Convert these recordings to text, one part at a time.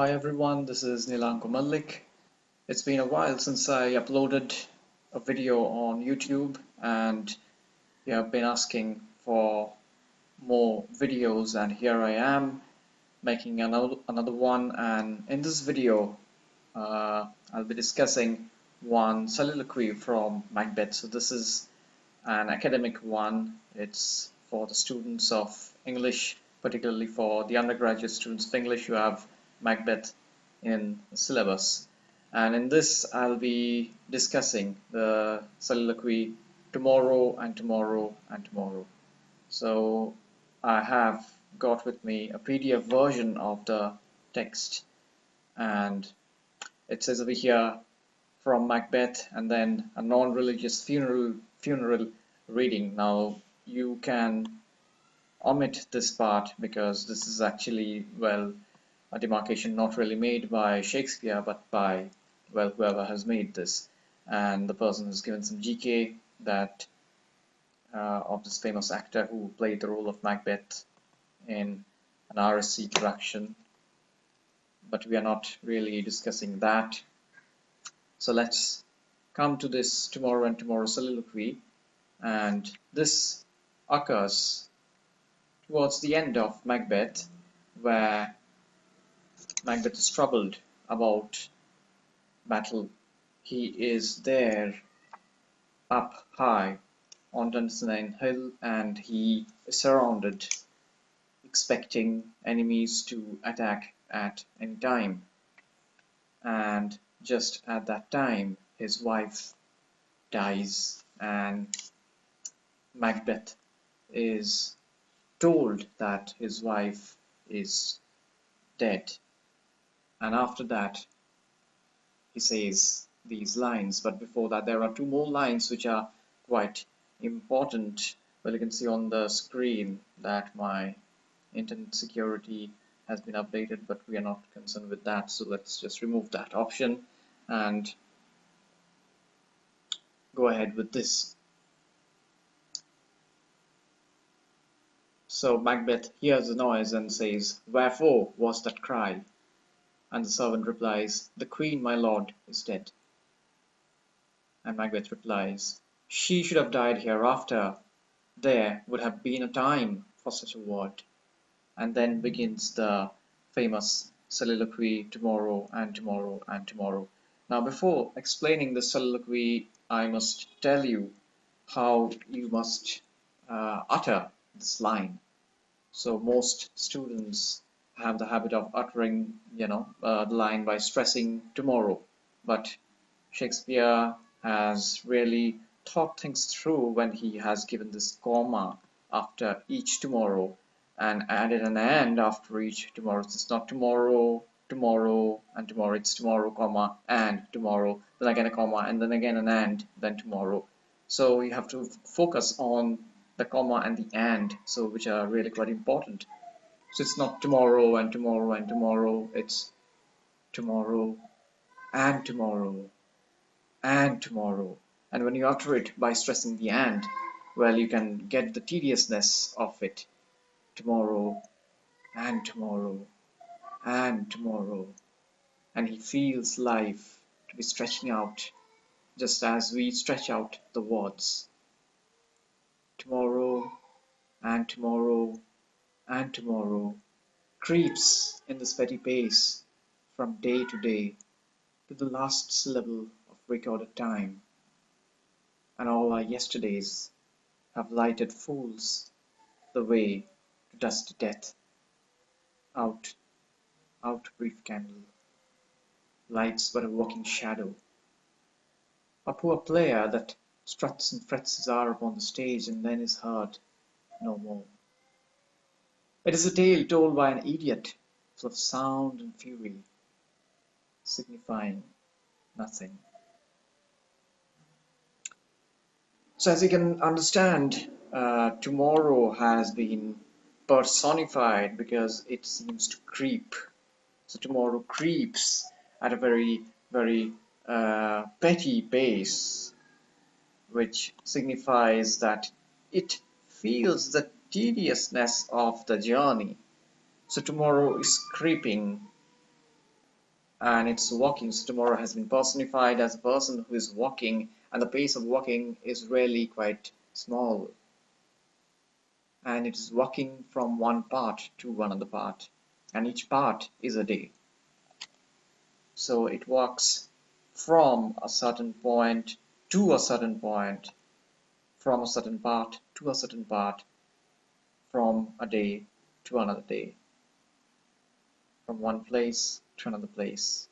Hi everyone, this is Nilanko Malik. It's been a while since I uploaded a video on YouTube and you have been asking for more videos, and here I am making another one. And in this video I'll be discussing one soliloquy from Macbeth. So this is an academic one. It's for the students of English, particularly for the undergraduate students of English who have Macbeth in the syllabus. And in this, I'll be discussing the soliloquy tomorrow and tomorrow and tomorrow. So I have got with me a PDF version of the text, and it says over here, from Macbeth, and then a non-religious funeral reading. Now you can omit this part because this is actually, well, a demarcation not really made by Shakespeare but by, well, whoever has made this, and the person has given some GK that of this famous actor who played the role of Macbeth in an RSC production, but we are not really discussing that. So let's come to this tomorrow and tomorrow soliloquy, and this occurs towards the end of Macbeth, where Macbeth is troubled about battle. He is there up high on Dunsinane Hill, and he is surrounded, expecting enemies to attack at any time. And just at that time, his wife dies, and Macbeth is told that his wife is dead. And after that, he says these lines. But before that, there are two more lines which are quite important. Well, you can see on the screen that my internet security has been updated, but we are not concerned with that. So let's just remove that option and go ahead with this. So Macbeth hears the noise and says, "Wherefore was that cry?" And the servant replies, "The queen, my lord, is dead." And Macbeth replies, "She should have died hereafter. There would have been a time for such a word." And then begins the famous soliloquy, tomorrow and tomorrow and tomorrow. Now, before explaining the soliloquy, I must tell you how you must utter this line. So most students have the habit of uttering, the line by stressing tomorrow, but Shakespeare has really thought things through when he has given this comma after each tomorrow and added an and after each tomorrow. It's not tomorrow, tomorrow, and tomorrow. It's tomorrow, comma, and tomorrow, then again a comma, and then again an and, then tomorrow. So you have to focus on the comma and the and, so which are really quite important. So it's not tomorrow and tomorrow and tomorrow, it's tomorrow and tomorrow and tomorrow. And when you utter it by stressing the and, well, you can get the tediousness of it. Tomorrow and tomorrow and tomorrow. And he feels life to be stretching out just as we stretch out the words. Tomorrow and tomorrow and tomorrow creeps in this petty pace from day to day to the last syllable of recorded time, and all our yesterdays have lighted fools the way to dusty death. Out, out, brief candle, lights but a walking shadow, a poor player that struts and frets his hour upon the stage and then is heard no more. It is a tale told by an idiot, full of sound and fury, signifying nothing. So as you can understand, tomorrow has been personified because it seems to creep. So tomorrow creeps at a very, very petty pace, which signifies that it feels the tediousness of the journey. So tomorrow is creeping and it's walking. So tomorrow has been personified as a person who is walking, and the pace of walking is really quite small, and it is walking from one part to another part, and each part is a day. So it walks from a certain point to a certain point, from a certain part to a certain part, from a day to another day, from one place to another place,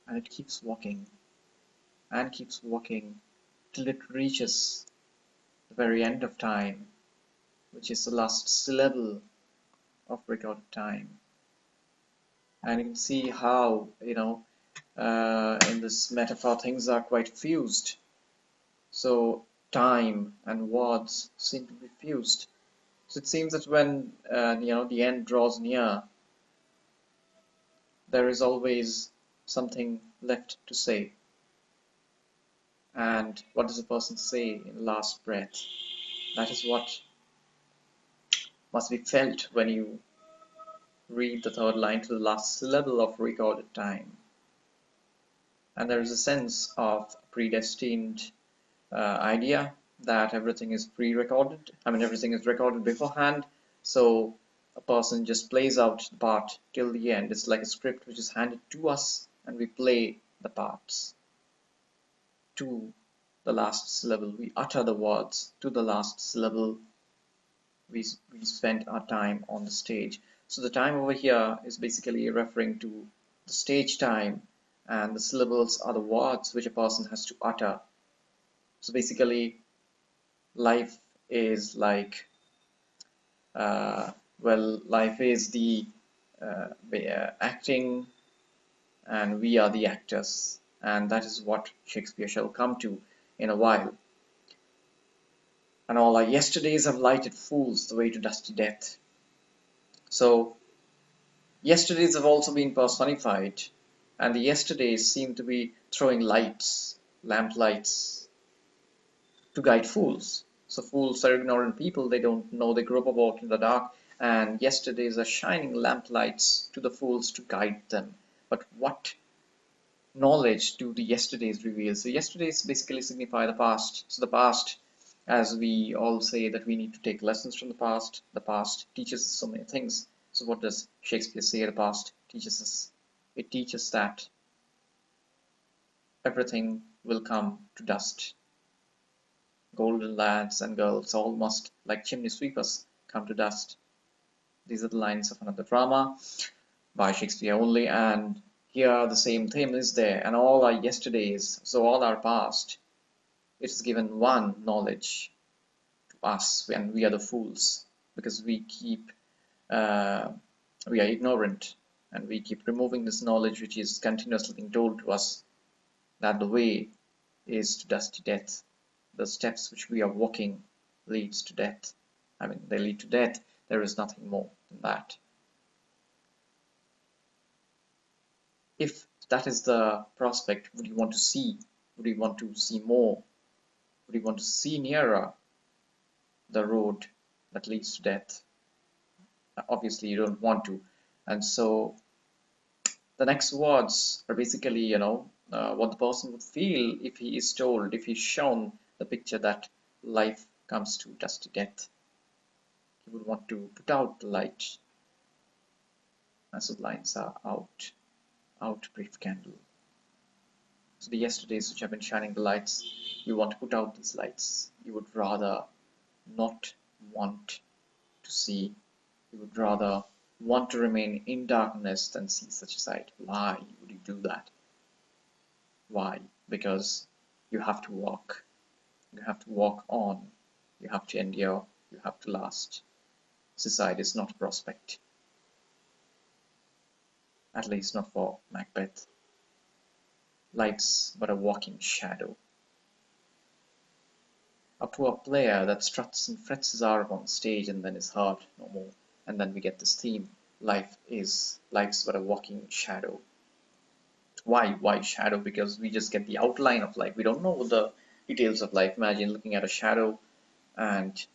and it keeps walking and keeps walking till it reaches the very end of time, which is the last syllable of recorded time. And you can see how, in this metaphor things are quite fused. So time and words seem to be fused. So it seems that when the end draws near, there is always something left to say. And what does a person say in the last breath? That is what must be felt when you read the third line to the last syllable of recorded time. And there is a sense of predestined idea that everything is pre-recorded. I mean, everything is recorded beforehand. So a person just plays out the part till the end. It's like a script which is handed to us, and we play the parts to the last syllable. We utter the words to the last syllable. We spent our time on the stage. So the time over here is basically referring to the stage time, and the syllables are the words which a person has to utter. So basically, life is like, life is the acting, and we are the actors, and that is what Shakespeare shall come to in a while. And all our yesterdays have lighted fools the way to dusty death. So yesterdays have also been personified, and the yesterdays seem to be throwing lights, lamp lights, to guide fools. So fools are ignorant people, they don't know, they grope about in the dark, and yesterdays are shining lamp lights to the fools to guide them. But what knowledge do the yesterdays reveal? So yesterdays basically signify the past. So the past, as we all say that we need to take lessons from the past teaches us so many things. So what does Shakespeare say the past teaches us? It teaches that everything will come to dust. Golden lads and girls all must, like chimney sweepers, come to dust. These are the lines of another drama by Shakespeare only, and here the same theme is there. And all our yesterdays, so all our past, it is given one knowledge to us when we are the fools, because we are ignorant, and we keep removing this knowledge which is continuously being told to us, that the way is to dusty death. The steps which we are walking leads to death. I mean, they lead to death. There is nothing more than that. If that is the prospect, would you want to see? Would you want to see more? Would you want to see nearer the road that leads to death? Obviously, you don't want to. And so the next words are basically, what the person would feel if he is told, if he's shown the picture that life comes to dusty death. He would want to put out the light. And so the lines are out, brief candle. So the yesterdays which have been shining the lights, you want to put out these lights. You would rather not want to see. You would rather want to remain in darkness than see such a sight. Why would you do that? Why? Because you have to walk. You have to walk on. You have to endure. You have to last. Suicide is not a prospect. At least not for Macbeth. Life's but a walking shadow. A poor player that struts and frets his arm on stage and then is heard no more. And then we get this theme. Life's but a walking shadow. Why shadow? Because we just get the outline of life. We don't know the details of life. Imagine looking at a shadow and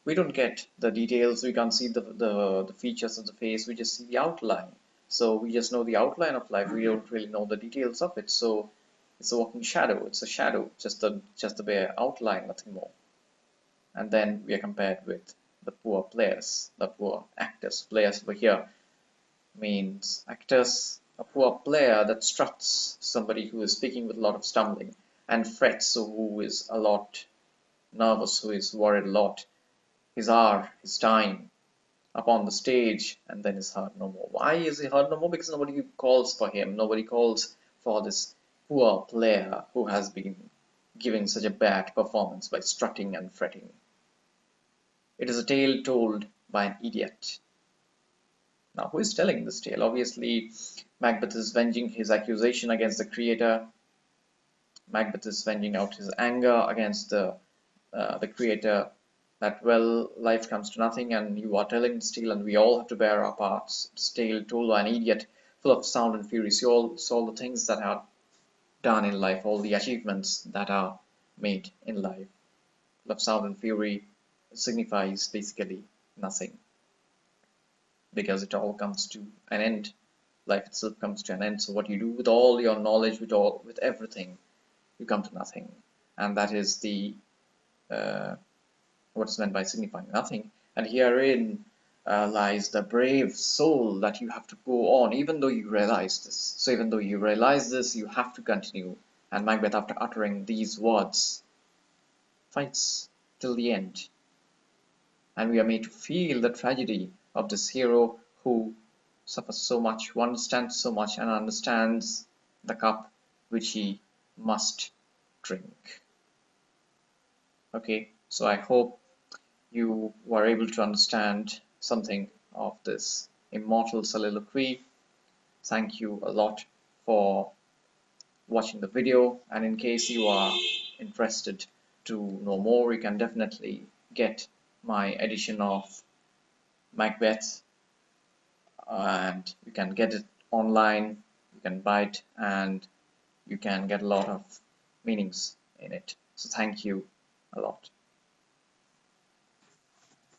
we don't get the details. We can't see the features of the face. We just see the outline. So we just know the outline of life. We don't really know the details of it. So it's a walking shadow. It's a shadow, just the bare outline, nothing more. And then we are compared with the poor players, the poor actors. Players over here means actors, a poor player that struts, somebody who is speaking with a lot of stumbling, and frets, so who is a lot nervous, who is worried a lot. His hour, his time upon the stage, and then is heard no more. Why is he heard no more? Because nobody calls for him. Nobody calls for this poor player who has been giving such a bad performance by strutting and fretting. It is a tale told by an idiot. Now, who is telling this tale? Obviously, Macbeth is venging his accusation against the creator. Macbeth is venging out his anger against the creator, that, well, life comes to nothing and you are telling this tale and we all have to bear our parts. This tale told by an idiot, full of sound and fury. See all the things that are done in life, all the achievements that are made in life. Full of sound and fury signifies basically nothing, because it all comes to an end. Life itself comes to an end. So what you do with all your knowledge, with everything, you come to nothing. And that is the what is meant by signifying nothing. And herein lies the brave soul that you have to go on, even though you realize this. So even though you realize this, you have to continue. And Macbeth, after uttering these words, fights till the end. And we are made to feel the tragedy of this hero who suffers so much, who understands so much, and understands the cup which he must drink. Okay, so I hope you were able to understand something of this immortal soliloquy. Thank you a lot for watching the video, and in case you are interested to know more, you can definitely get my edition of Macbeth, and you can get it online, you can buy it, and you can get a lot of meanings in it. So thank you a lot.